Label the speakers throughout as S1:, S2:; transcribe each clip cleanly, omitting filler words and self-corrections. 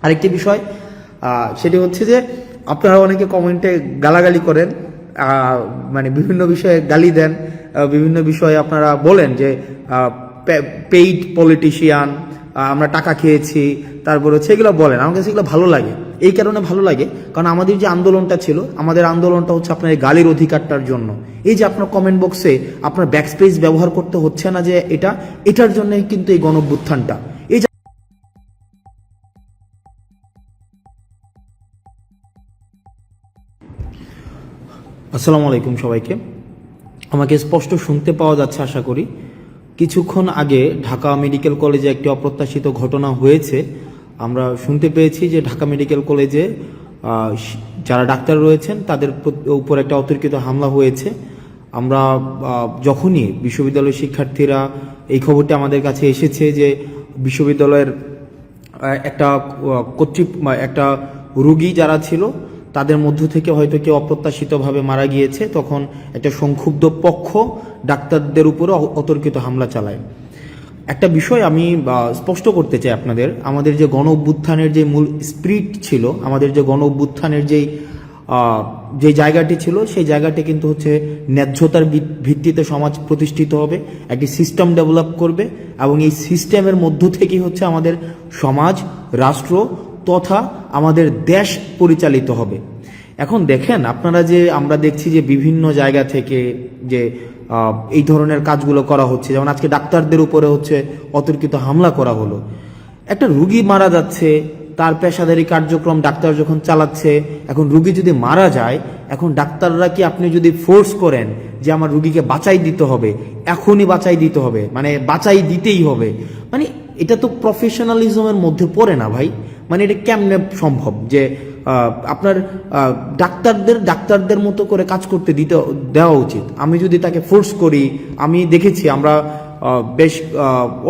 S1: আরেকটি বিষয় সেটি হচ্ছে যে আপনারা অনেকে কমেন্টে গালাগালি করেন, মানে বিভিন্ন বিষয়ে গালি দেন, বিভিন্ন বিষয়ে আপনারা বলেন যে পেইড পলিটিশিয়ান, আমরা টাকা খেয়েছি, তারপরে সেগুলো বলেন। আমার কাছে সেগুলো ভালো লাগে, এই কারণে ভালো লাগে কারণ আমাদের যে আন্দোলনটা ছিল, আমাদের আন্দোলনটা হচ্ছে আপনার গালির অধিকারটার জন্য। এই যে আপনার কমেন্ট বক্সে আপনার ব্যাকস্পেস ব্যবহার করতে হচ্ছে না, যে এটার জন্যই কিন্তু এই গণঅভ্যুত্থানটা। এই যে আসসালামু আলাইকুম সবাইকে, আমাকে স্পষ্ট শুনতে পাওয়া যাচ্ছে আশা করি। কিছুক্ষণ আগে ঢাকা মেডিকেল কলেজে একটি অপ্রত্যাশিত ঘটনা হয়েছে। আমরা শুনতে পেয়েছি যে ঢাকা মেডিকেল কলেজে যারা ডাক্তার রয়েছেন তাদের উপর একটা অতর্কিত হামলা হয়েছে। আমরা যখনই বিশ্ববিদ্যালয়ের শিক্ষার্থীরা এই খবরটি আমাদের কাছে এসেছে যে বিশ্ববিদ্যালয়ের একটা রোগী যারা ছিল তাদের মধ্য থেকে হয়তো কেউ অপ্রত্যাশিতভাবে মারা গিয়েছে, তখন একটা সংক্ষুব্ধ পক্ষ ডাক্তারদের উপরে অতর্কিত হামলা চালায়। একটা বিষয় আমি স্পষ্ট করতে চাই আপনাদের, আমাদের যে গণ অভ্যুত্থানের যে মূল স্পিরিট ছিল, আমাদের যে গণ অভ্যুত্থানের যে জায়গাটি ছিল, সেই জায়গাটি কিন্তু হচ্ছে ন্যায্যতার ভিত্তিতে সমাজ প্রতিষ্ঠিত হবে, একটি সিস্টেম ডেভেলপ করবে, এবং এই সিস্টেমের মধ্য থেকেই হচ্ছে আমাদের সমাজ, রাষ্ট্র তথা আমাদের দেশ পরিচালিত হবে। এখন দেখেন আপনারা, যে আমরা দেখছি যে বিভিন্ন জায়গা থেকে যে এই ধরনের কাজগুলো করা হচ্ছে, যেমন আজকে ডাক্তারদের উপরে হচ্ছে অতর্কিত হামলা করা হলো। একটা রুগী মারা যাচ্ছে, তার পেশাদারি কার্যক্রম ডাক্তার যখন চালাচ্ছে, এখন রুগী যদি মারা যায়, এখন ডাক্তাররা কি আপনি যদি ফোর্স করেন যে আমার রুগীকে বাঁচাই দিতে হবে, এখনই বাঁচাই দিতে হবে, মানে বাঁচাই দিতেই হবে, মানে এটা তো প্রফেশনালিজমের মধ্যে পড়ে না ভাই। মানে এটা কেমনে সম্ভব যে আপনার ডাক্তারদের মতো করে কাজ করতে দেওয়া উচিত। আমি যদি তাকে ফোর্স করি, আমি দেখেছি আমরা বেশ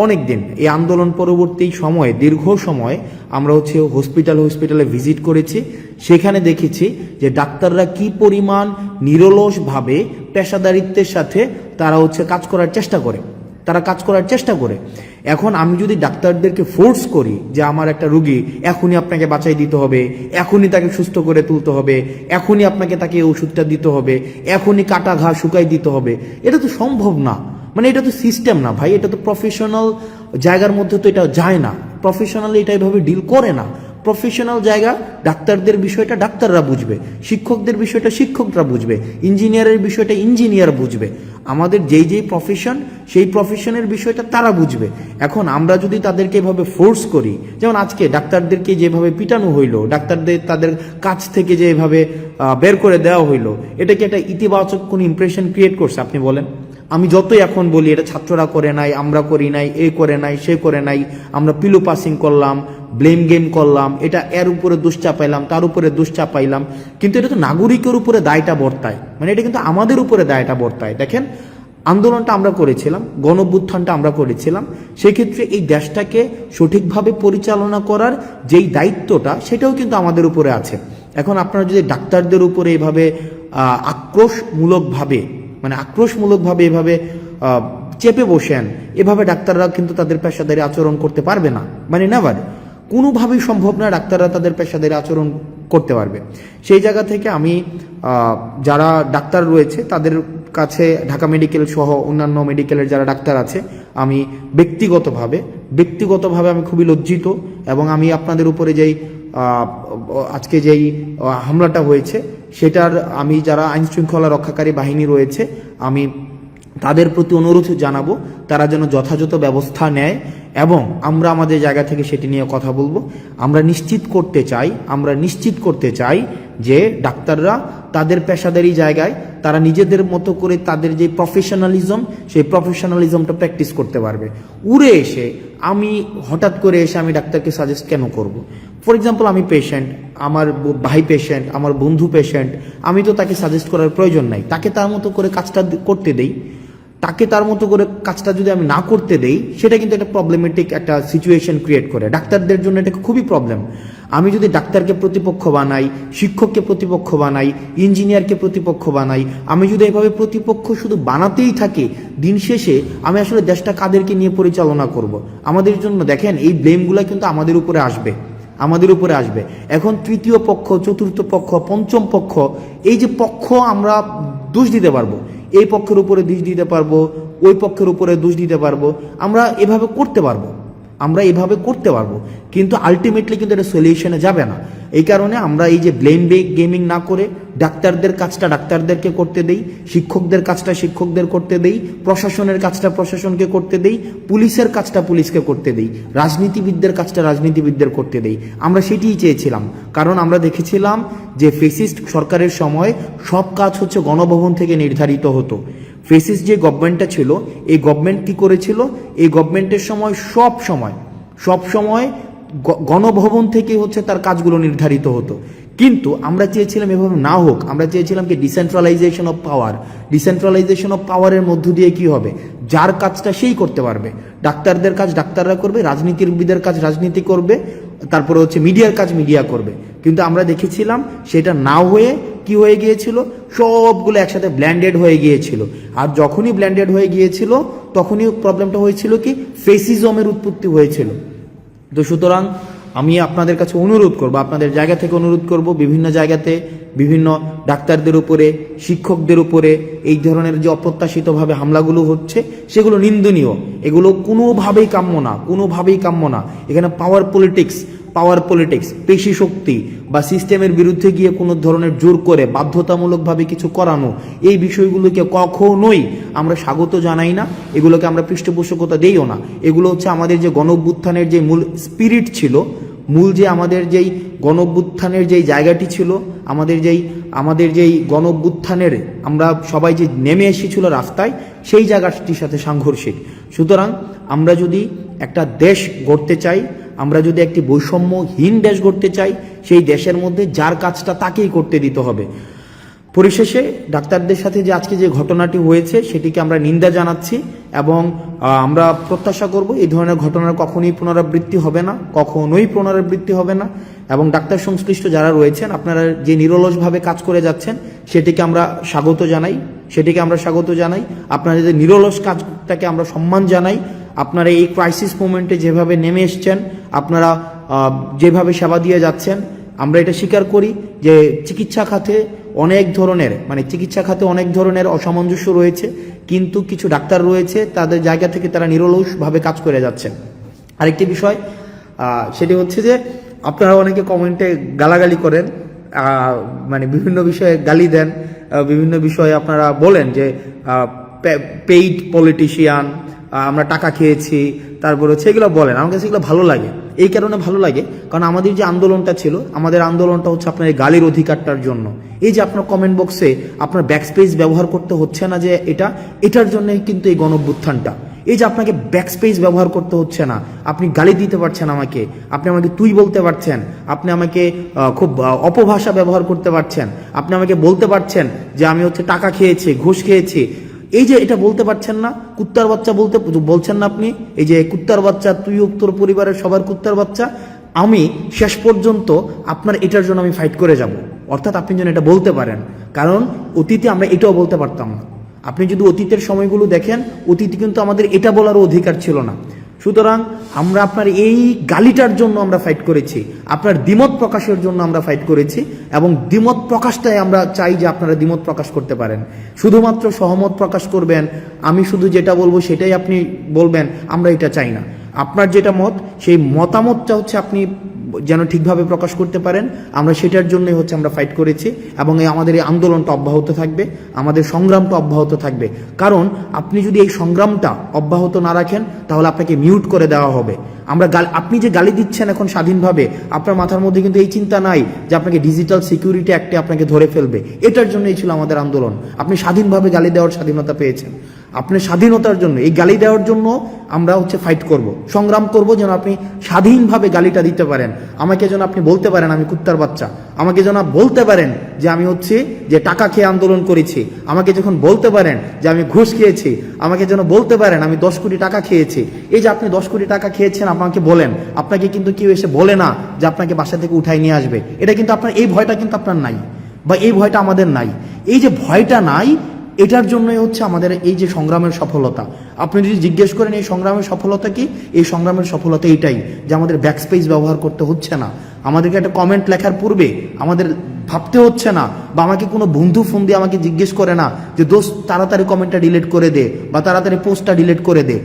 S1: অনেক দিন এই আন্দোলন পরবর্তী সময়ে, দীর্ঘ সময় আমরা হচ্ছে হসপিটালে ভিজিট করেছি, সেখানে দেখেছি যে ডাক্তাররা কি পরিমাণ নিরলসভাবে পেশাদারিত্বের সাথে তারা হচ্ছে কাজ করার চেষ্টা করে। এখন আমি যদি ডাক্তারদেরকে ফোর্স করি যে আমার একটা রুগী এখনই আপনাকে বাঁচাই দিতে হবে, এখনই তাকে সুস্থ করে তুলতে হবে, এখনই আপনাকে তাকে ওষুধটা দিতে হবে, এখনই কাটা ঘা শুকাই দিতে হবে, এটা তো সম্ভব না। মানে এটা তো সিস্টেম না ভাই, এটা তো প্রফেশনাল জায়গার মধ্যে তো এটা যায় না, প্রফেশনালি এটা এভাবে ডিল করে না। প্রফেশনাল জায়গা, ডাক্তারদের বিষয়টা ডাক্তাররা বুঝবে, শিক্ষকদের বিষয়টা শিক্ষকরা বুঝবে, ইঞ্জিনিয়ারের বিষয়টা ইঞ্জিনিয়ার বুঝবে, আমাদের যেই প্রফেশন সেই প্রফেশনের বিষয়টা তারা বুঝবে। এখন আমরা যদি তাদেরকে এভাবে ফোর্স করি, যেমন আজকে ডাক্তারদেরকে যেভাবে পিটানো হইলো, ডাক্তারদের তাদের কাছ থেকে যেভাবে বের করে দেওয়া হইলো, এটা কি একটা ইতিবাচক কোন ইমপ্রেশন ক্রিয়েট করছে আপনি বলেন? আমি যতই এখন বলি এটা ছাত্ররা করে নাই, আমরা করি নাই, এ করে নাই, সে করে নাই, আমরা পিলো পাসিং করলাম, ব্লেম গেম করলাম, এটা এর উপরে দোষ চাপাইলাম, তার উপরে দোষ চাপাইলাম, কিন্তু এটা তো নাগরিকের উপরে দায়টা বর্তায়, মানে এটা কিন্তু আমাদের উপরে দায়টা বর্তায়। দেখেন আন্দোলনটা আমরা করেছিলাম, গণঅভ্যুত্থানটা আমরা করেছিলাম, সেক্ষেত্রে এই দেশটাকে সঠিকভাবে পরিচালনা করার যেই দায়িত্বটা সেটাও কিন্তু আমাদের উপরে আছে। এখন আপনারা যদি ডাক্তারদের উপরে এভাবে আক্রোশমূলকভাবে এভাবে চেপে বসেন, এভাবে ডাক্তাররা কিন্তু তাদের পেশাদারি আচরণ করতে পারবে না, মানে নেভার, কোনোভাবেই সম্ভব না ডাক্তাররা তাদের পেশাদারি আচরণ করতে পারবে। সেই জায়গা থেকে আমি যারা ডাক্তার রয়েছে তাদের কাছে, ঢাকা মেডিকেল সহ অন্যান্য মেডিকেলের যারা ডাক্তার আছে, আমি ব্যক্তিগতভাবে আমি খুবই লজ্জিত, এবং আমি আপনাদের উপরে আজকে যেই হামলাটা হয়েছে সেটার আমি যারা আইন শৃঙ্খলা রক্ষাকারী বাহিনী রয়েছে আমি তাদের প্রতি অনুরোধ জানাবো তারা যেন যথাযথ ব্যবস্থা নেয়, এবং আমরা আমাদের জায়গা থেকে সেটি নিয়ে কথা বলবো। আমরা নিশ্চিত করতে চাই যে ডাক্তাররা তাদের পেশাদারি জায়গায় তারা নিজেদের মতো করে তাদের যে প্রফেশনালিজম, সেই প্রফেশনালিজমটা প্র্যাকটিস করতে পারবে। হঠাৎ করে এসে আমি ডাক্তারকে সাজেস্ট কেন করব? ফর এক্সাম্পল আমি পেশেন্ট, আমার ভাই পেশেন্ট, আমার বন্ধু পেশেন্ট, আমি তো তাকে সাজেস্ট করার প্রয়োজন নাই, তাকে তার মতো করে কাজটা করতে দেই। তাকে তার মতো করে কাজটা যদি আমি না করতে দেই, সেটা কিন্তু একটা প্রবলেমেটিক একটা সিচুয়েশন ক্রিয়েট করে, ডাক্তারদের জন্য এটা খুবই প্রবলেম। আমি যদি ডাক্তারকে প্রতিপক্ষ বানাই, শিক্ষককে প্রতিপক্ষ বানাই, ইঞ্জিনিয়ারকে প্রতিপক্ষ বানাই, আমি যদি এভাবে প্রতিপক্ষ শুধু বানাতেই থাকি, দিন শেষে আমি আসলে দেশটা কাদেরকে নিয়ে পরিচালনা করব? আমাদের জন্য দেখেন এই ব্লেমগুলো কিন্তু আমাদের উপরে আসবে, আমাদের উপরে আসবে। এখন তৃতীয় পক্ষ, চতুর্থ পক্ষ, পঞ্চম পক্ষ, এই যে পক্ষ আমরা দোষ দিতে পারবো, এই পক্ষের উপরে দোষ দিতে পারবো, ওই পক্ষের উপরে দোষ দিতে পারবো, আমরা এভাবে করতে পারবো, আমরা এভাবে করতে পারবো, কিন্তু আলটিমেটলি কিন্তু এটা সলিউশনে যাবে না। এই কারণে আমরা এই যে ব্লেম গেমিং না করে ডাক্তারদের কাজটা ডাক্তারদেরকে করতে দেই, শিক্ষকদের কাজটা শিক্ষকদের করতে দেই, প্রশাসনের কাজটা প্রশাসনকে করতে দেই, পুলিশের কাজটা পুলিশকে করতে দেই, রাজনীতিবিদদের কাজটা রাজনীতিবিদদের করতে দেই। আমরা সেটিই চেয়েছিলাম, কারণ আমরা দেখেছিলাম যে ফেসিস্ট সরকারের সময় সব কাজ হচ্ছে গণভবন থেকে নির্ধারিত হতো। ফেসিস্ট যে গভর্নমেন্টটা ছিল, এই গভর্নমেন্ট কি করেছিল, এই গভর্নমেন্টের সময় সব সময় গণভবন থেকে হচ্ছে তার কাজগুলো নির্ধারিত হতো। কিন্তু আমরা চেয়েছিলাম এভাবে না হোক, আমরা চেয়েছিলাম কি decentralisation of power. Decentralisation of পাওয়ারের মধ্য দিয়ে কি হবে, যার কাজটা সেই করতে পারবে, ডাক্তারদের কাজ ডাক্তাররা করবে, রাজনীতিবিদের কাজ রাজনীতি করবে, তারপরে হচ্ছে মিডিয়ার কাজ মিডিয়া করবে। কিন্তু আমরা দেখেছিলাম সেটা না হয়ে কি হয়ে গিয়েছিল, সবগুলো একসাথে ব্ল্যান্ডেড হয়ে গিয়েছিল। আর যখনই ব্ল্যান্ডেড হয়ে গিয়েছিল তখনই প্রবলেমটা হয়েছিল কি, ফেসিজমের উৎপত্তি হয়েছিল। তো সুতরাং আমি আপনাদের কাছে অনুরোধ করব, আপনাদের জায়গা থেকে অনুরোধ করব, বিভিন্ন জায়গাতে বিভিন্ন ডাক্তারদের উপরে, শিক্ষকদের উপরে এই ধরনের যে অপ্রত্যাশিতভাবে হামলাগুলো হচ্ছে সেগুলো নিন্দনীয়, এগুলো কোনোভাবেই কাম্য না, কোনোভাবেই কাম্য না। এখানে পাওয়ার পলিটিক্স, পেশি শক্তি বা সিস্টেমের বিরুদ্ধে গিয়ে কোনো ধরনের জোর করে বাধ্যতামূলকভাবে কিছু করানো, এই বিষয়গুলোকে কখনোই আমরা স্বাগত জানাই না, এগুলোকে আমরা পৃষ্ঠপোষকতা দেইও না। এগুলো হচ্ছে আমাদের যে গণঅভ্যুত্থানের যে মূল স্পিরিট ছিল, যে আমাদের যেই গণঅভ্যুত্থানের যেই জায়গাটি ছিল, আমাদের যেই গণঅভ্যুত্থানের আমরা সবাই যে নেমে এসেছিল রাস্তায়, সেই জায়গাটির সাথে সাংঘর্ষিক। সুতরাং আমরা যদি একটা দেশ গড়তে চাই, আমরা যদি একটি বৈষম্যহীন দেশ গড়তে চাই, সেই দেশের মধ্যে যার কাজটা তাকেই করতে দিতে হবে। পরিশেষে ডাক্তারদের সাথে যে আজকে যে ঘটনাটি হয়েছে সেটিকে আমরা নিন্দা জানাচ্ছি এবং আমরা প্রত্যাশা করব এই ধরনের ঘটনার কখনোই পুনরাবৃত্তি হবে না। এবং ডাক্তার সংশ্লিষ্ট যারা রয়েছেন, আপনারা যে নিরলসভাবে কাজ করে যাচ্ছেন সেটিকে আমরা স্বাগত জানাই। আপনারা যে নিরলস কাজটাকে আমরা সম্মান জানাই। আপনারা এই ক্রাইসিস মোমেন্টে যেভাবে নেমে এসছেন, আপনারা যেভাবে সেবা দিয়ে যাচ্ছেন, আমরা এটা স্বীকার করি যে চিকিৎসা খাতে অনেক ধরনের অসামঞ্জস্য রয়েছে, কিন্তু কিছু ডাক্তার রয়েছে তাদের জায়গা থেকে তারা নিরলসভাবে কাজ করে যাচ্ছেন। আরেকটি বিষয় সেটি হচ্ছে যে আপনারা অনেকে কমেন্টে গালাগালি করেন, বিভিন্ন বিষয়ে গালি দেন, বিভিন্ন বিষয়ে আপনারা বলেন যে পেইড পলিটিশিয়ান, আমরা টাকা খেয়েছি, তারপর হচ্ছে এগুলো বলেন। আমার কাছে এগুলো ভালো লাগে, এই কারণে ভালো লাগে কারণ আমাদের যে আন্দোলনটা ছিল, আমাদের আন্দোলনটা হচ্ছে আপনার এই গালির অধিকারটার জন্য। এই যে আপনার কমেন্ট বক্সে আপনার ব্যাকস্পেস ব্যবহার করতে হচ্ছে না, যে এটার জন্যই কিন্তু এই গণঅভ্যুত্থানটা। এই যে আপনাকে ব্যাকস্পেস ব্যবহার করতে হচ্ছে না, আপনি গালি দিতে পারছেন আমাকে, আপনি আমাকে তুই বলতে পারছেন, আপনি আমাকে খুব অপভাষা ব্যবহার করতে পারছেন, আপনি আমাকে বলতে পারছেন যে আমি হচ্ছে টাকা খেয়েছি, ঘুষ খেয়েছি। এই যে এটা বলতে পারছেন না, কুত্তার বাচ্চা বলছেন না আপনি, এই যে কুত্তার বাচ্চা, তুই তোর পরিবারের সবার কুত্তার বাচ্চা, আমি শেষ পর্যন্ত আপনার এটার জন্য আমি ফাইট করে যাব। অর্থাৎ আপনি যেন এটা বলতে পারেন, কারণ অতীতে আমরা এটাও বলতে পারতাম না। আপনি যদি অতীতের সময়গুলো দেখেন, অতীতে কিন্তু আমাদের এটা বলারও অধিকার ছিল না। সুতরাং আমরা আপনার এই গালিটার জন্য আমরা ফাইট করেছি, আপনার দ্বিমত প্রকাশের জন্য আমরা ফাইট করেছি, এবং দ্বিমত প্রকাশটাই আমরা চাই যে আপনারা দ্বিমত প্রকাশ করতে পারেন। শুধুমাত্র সহমত প্রকাশ করবেন, আমি শুধু যেটা বলবো সেটাই আপনি বলবেন, আমরা এটা চাই না। আপনার যেটা মত, সেই মতামতটা হচ্ছে আপনি যেন ঠিকভাবে প্রকাশ করতে পারেন, আমরা সেটার জন্যই হচ্ছে আমরা ফাইট করেছি। এবং আমাদের এই আন্দোলনটা অব্যাহত থাকবে, আমাদের সংগ্রামটা অব্যাহত থাকবে। কারণ আপনি যদি এই সংগ্রামটা অব্যাহত না রাখেন তাহলে আপনাকে মিউট করে দেওয়া হবে। আপনি যে গালি দিচ্ছেন এখন স্বাধীনভাবে, আপনার মাথার মধ্যে কিন্তু এই চিন্তা নাই যে আপনাকে ডিজিটাল সিকিউরিটি অ্যাক্টে আপনাকে ধরে ফেলবে। এটার জন্যই ছিল আমাদের আন্দোলন। আপনি স্বাধীনভাবে গালি দেওয়ার স্বাধীনতা পেয়েছেন, আপনি স্বাধীনতার জন্য, এই গালি দেওয়ার জন্য আমরা হচ্ছে ফাইট করব, সংগ্রাম করব, যেন আপনি স্বাধীনভাবে গালিটা দিতে পারেন। আমাকে যেন আপনি বলতে পারেন আমি কুত্তার বাচ্চা, আমাকে যেন বলতে পারেন যে আমি হচ্ছে যে টাকা খেয়ে আন্দোলন করেছি, আমাকে যখন বলতে পারেন যে আমি ঘুষ খেয়েছি, আমাকে যেন বলতে পারেন আমি 10 কোটি টাকা খেয়েছি। এই যে আপনি 10 কোটি টাকা খেয়েছেন, আপনাকে বলেন, আপনাকে কিন্তু কেউ এসে বলে না যে আপনাকে বাসা থেকে উঠাই নিয়ে আসবে। এটা কিন্তু আপনার, এই ভয়টা কিন্তু আপনার নাই, বা এই ভয়টা আমাদের নাই। এই যে ভয়টা নাই, এটার জন্যই হচ্ছে আমাদের এই যে সংগ্রামের সফলতা। আপনি যদি জিজ্ঞেস করেন এই সংগ্রামের সফলতা কি, এই সংগ্রামের সফলতা এইটাই যে আমাদের ব্যাকস্পেস ব্যবহার করতে হচ্ছে না, আমাদেরকে একটা কমেন্ট লেখার পূর্বে আমাদের ভাবতে হচ্ছে না, বা আমাকে কোনো বন্ধু ফোন দিয়ে আমাকে জিজ্ঞেস করে না যে দোস্ত তাড়াতাড়ি কমেন্টটা ডিলিট করে দে বা তাড়াতাড়ি পোস্টটা ডিলিট করে দে।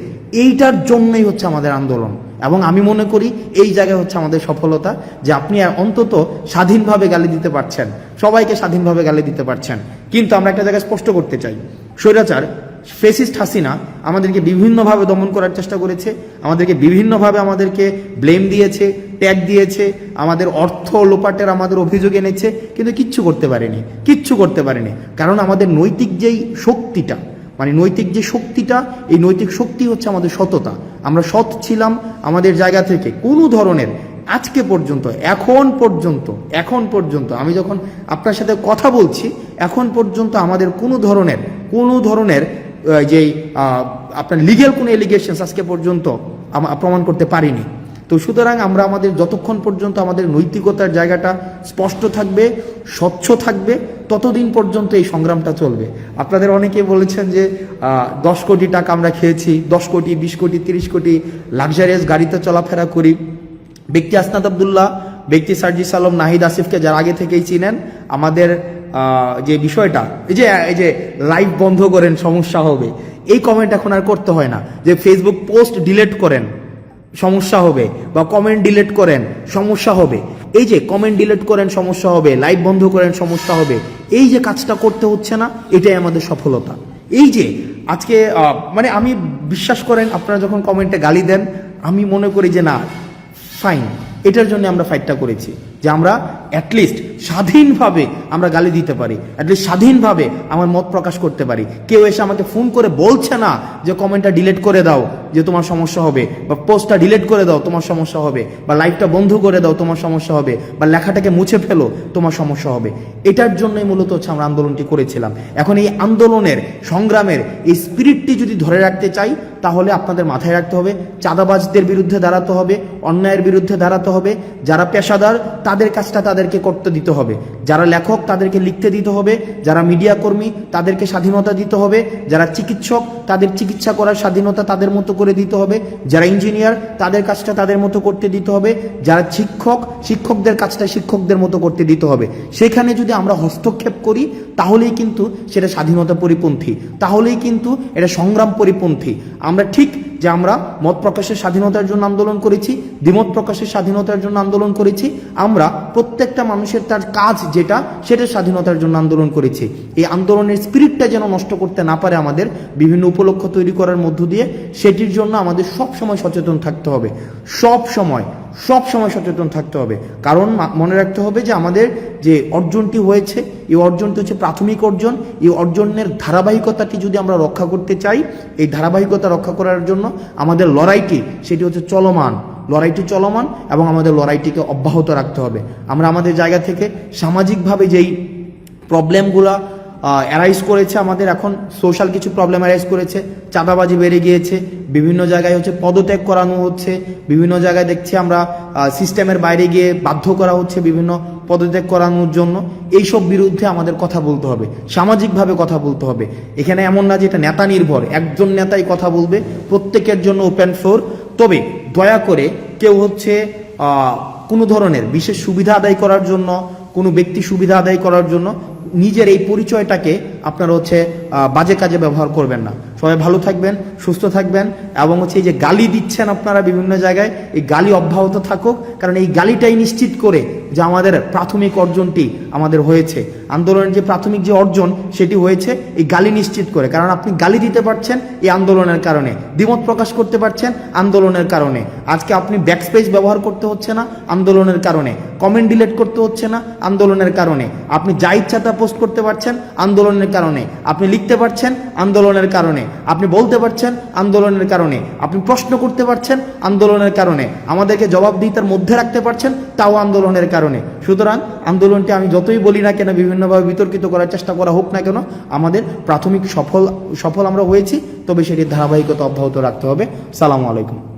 S1: এইটার জন্যই হচ্ছে আমাদের আন্দোলন, এবং আমি মনে করি এই জায়গায় হচ্ছে আমাদের সফলতা, যে আপনি অন্তত স্বাধীনভাবে গালি দিতে পারছেন, সবাইকে স্বাধীনভাবে গালি দিতে পারছেন। কিন্তু আমরা একটা জায়গায় স্পষ্ট করতে চাই, স্বৈরাচার ফেসিস্ট হাসিনা আমাদেরকে বিভিন্নভাবে দমন করার চেষ্টা করেছে, আমাদেরকে বিভিন্নভাবে আমাদেরকে ব্লেম দিয়েছে, ট্যাগ দিয়েছে, আমাদের অর্থ লোপাটের আমাদের অভিযোগ এনেছে, কিন্তু কিচ্ছু করতে পারেনি। কারণ আমাদের নৈতিক যেই শক্তিটা, মানে নৈতিক যে শক্তিটা, এই নৈতিক শক্তি হচ্ছে আমাদের সততা। আমরা সৎ ছিলাম আমাদের জায়গা থেকে। কোনো ধরনের আজকে পর্যন্ত, এখন পর্যন্ত আমি যখন আপনার সাথে কথা বলছি, এখন পর্যন্ত আমাদের কোনো ধরনের যেই আপনার লিগ্যাল কোনো এলিগেশনস আজকে পর্যন্ত প্রমাণ করতে পারিনি। তো সুতরাং আমরা আমাদের যতক্ষণ পর্যন্ত আমাদের নৈতিকতার জায়গাটা স্পষ্ট থাকবে, স্বচ্ছ থাকবে, ততদিন পর্যন্ত এই সংগ্রামটা চলবে। আপনাদের অনেকে বলেছেন যে 10 কোটি টাকা আমরা খেয়েছি, 10 কোটি 20 কোটি 30 কোটি লাক্সারিয়াস গাড়িতে চলাফেরা করি। ব্যক্তি আসনাদ আবদুল্লাহ, ব্যক্তি সার্জিস আলম, নাহিদ আসিফকে যারা আগে থেকেই চিনেন, আমাদের যে বিষয়টা এই যে লাইভ বন্ধ করেন সমস্যা হবে, এই কমেন্ট এখন আর করতে হয় না। যে ফেসবুক পোস্ট ডিলিট করেন সমস্যা হবে, বা কমেন্ট ডিলিট করেন সমস্যা হবে, এই যে কমেন্ট ডিলিট করেন সমস্যা হবে, লাইভ বন্ধ করেন সমস্যা হবে, এই যে কাজটা করতে হচ্ছে না, এটাই আমাদের সফলতা। এই যে আজকে মানে আমি বিশ্বাস করেন, আপনারা যখন কমেন্টে গালি দেন, আমি মনে করি যে না ফাইন, এটার জন্য আমরা ফাইটটা করেছি, যে আমরা অ্যাটলিস্ট স্বাধীনভাবে আমরা গালি দিতে পারি, অ্যাটলিস্ট স্বাধীনভাবে আমার মত প্রকাশ করতে পারি। কেউ এসে আমাকে ফোন করে বলছে না যে কমেন্টটা ডিলিট করে দাও যে তোমার সমস্যা হবে, বা পোস্টটা ডিলিট করে দাও তোমার সমস্যা হবে, বা লাইভটা বন্ধ করে দাও তোমার সমস্যা হবে, বা লেখাটাকে মুছে ফেলো তোমার সমস্যা হবে। এটার জন্যই মূলত হচ্ছে আমরা আন্দোলনটি করেছিলাম। এখন এই আন্দোলনের সংগ্রামের এই স্পিরিটটি যদি ধরে রাখতে চাই, তাহলে আপনাদের মাথায় রাখতে হবে চাঁদাবাজদের বিরুদ্ধে দাঁড়াতে হবে, অন্যায়ের বিরুদ্ধে দাঁড়াতে হবে, যারা পেশাদার তাদের কাজটা তাদেরকে করতে দিতে হবে, যারা লেখক তাদেরকে লিখতে দিতে হবে, যারা মিডিয়া কর্মী তাদেরকে স্বাধীনতা দিতে হবে, যারা চিকিৎসক তাদের চিকিৎসা করার স্বাধীনতা তাদের মতো করে দিতে হবে, যারা ইঞ্জিনিয়ার তাদের কাজটা তাদের মতো করতে দিতে হবে, যারা শিক্ষকদের কাজটা শিক্ষকদের মতো করতে দিতে হবে। সেখানে যদি আমরা হস্তক্ষেপ করি, তাহলেই কিন্তু সেটা স্বাধীনতা পরিপন্থী, তাহলেই কিন্তু এটা সংগ্রাম পরিপন্থী। আমরা ঠিক যে আমরা মত প্রকাশের স্বাধীনতার জন্য আন্দোলন করেছি, দ্বিমত প্রকাশের স্বাধীনতার জন্য আন্দোলন করেছি, আমরা প্রত্যেকটা মানুষের তার কাজ যেটা সেটা স্বাধীনতার জন্য আন্দোলন করেছি। এই আন্দোলনের স্পিরিটটা যেন নষ্ট করতে না পারে আমাদের বিভিন্ন উপলক্ষ তৈরি করার মধ্য দিয়ে, সেটির জন্য আমাদের সব সময় সচেতন থাকতে হবে, সব সময় সচেতন থাকতে হবে। কারণ মনে রাখতে হবে যে আমাদের যে অর্জনটি হয়েছে, এই অর্জনটি হচ্ছে প্রাথমিক অর্জন। এই অর্জনের ধারাবাহিকতাটি যদি আমরা রক্ষা করতে চাই, এই ধারাবাহিকতা রক্ষা করার জন্য আমাদের লড়াইটি সেটি হচ্ছে চলমান, এবং আমাদের লড়াইটিকে অব্যাহত রাখতে হবে। আমরা আমাদের জায়গা থেকে সামাজিকভাবে যেই প্রবলেমগুলা অ্যারাইজ করেছে, আমাদের এখন সোশ্যাল কিছু প্রবলেম অ্যারাইজ করেছে, চাঁদাবাজি বেড়ে গিয়েছে, বিভিন্ন জায়গায় হচ্ছে পদত্যাগ করানো হচ্ছে, বিভিন্ন জায়গায় দেখছি আমরা সিস্টেমের বাইরে গিয়ে বাধ্য করা হচ্ছে বিভিন্ন পদত্যাগ করানোর জন্য। এইসব বিরুদ্ধে আমাদের কথা বলতে হবে, সামাজিকভাবে কথা বলতে হবে। এখানে এমন না যে এটা নেতা নির্ভর, একজন নেতাই কথা বলবে, প্রত্যেকের জন্য ওপেন ফ্লোর। তবে দয়া করে কেউ হচ্ছে কোনো ধরনের বিশেষ সুবিধা আদায় করার জন্য, কোনো ব্যক্তি সুবিধা আদায় করার জন্য নিজের এই পরিচয়টাকে আপনারা হচ্ছে বাজে কাজে ব্যবহার করবেন না। সবাই ভালো থাকবেন, সুস্থ থাকবেন, এবং হচ্ছে এই যে গালি দিচ্ছেন আপনারা বিভিন্ন জায়গায়, এই গালি অব্যাহত থাকুক। কারণ এই গালিটাই নিশ্চিত করে যে আমাদের প্রাথমিক অর্জনটি আমাদের হয়েছে, আন্দোলনের যে প্রাথমিক যে অর্জন সেটি হয়েছে এই গালি নিশ্চিত করে। কারণ আপনি গালি দিতে পারছেন এই আন্দোলনের কারণে, দ্বিমত প্রকাশ করতে পারছেন আন্দোলনের কারণে। আজকে আপনি ব্যাকস্পেস ব্যবহার করতে হচ্ছে না আন্দোলনের কারণে, কমেন্ট ডিলিট করতে হচ্ছে না আন্দোলনের কারণে, আপনি যা ইচ্ছা তা পোস্ট করতে পারছেন আন্দোলনের কারণে, আপনি লিখতে পারছেন আন্দোলনের কারণে, আপনি বলতে পারছেন আন্দোলনের কারণে, আপনি প্রশ্ন করতে পারছেন আন্দোলনের কারণে, আমাদেরকে জবাবদিহিতার মধ্যে রাখতে পারছেন তাও আন্দোলনের কারণে। সুতরাং আন্দোলনটি আমি যতই বলি না কেন, বিভিন্নভাবে বিতর্কিত করার চেষ্টা করা হোক না কেন, আমাদের প্রাথমিক সফল আমরা হয়েছি, তবে সেটির ধারাবাহিকতা অব্যাহত রাখতে হবে। সালামু আলাইকুম।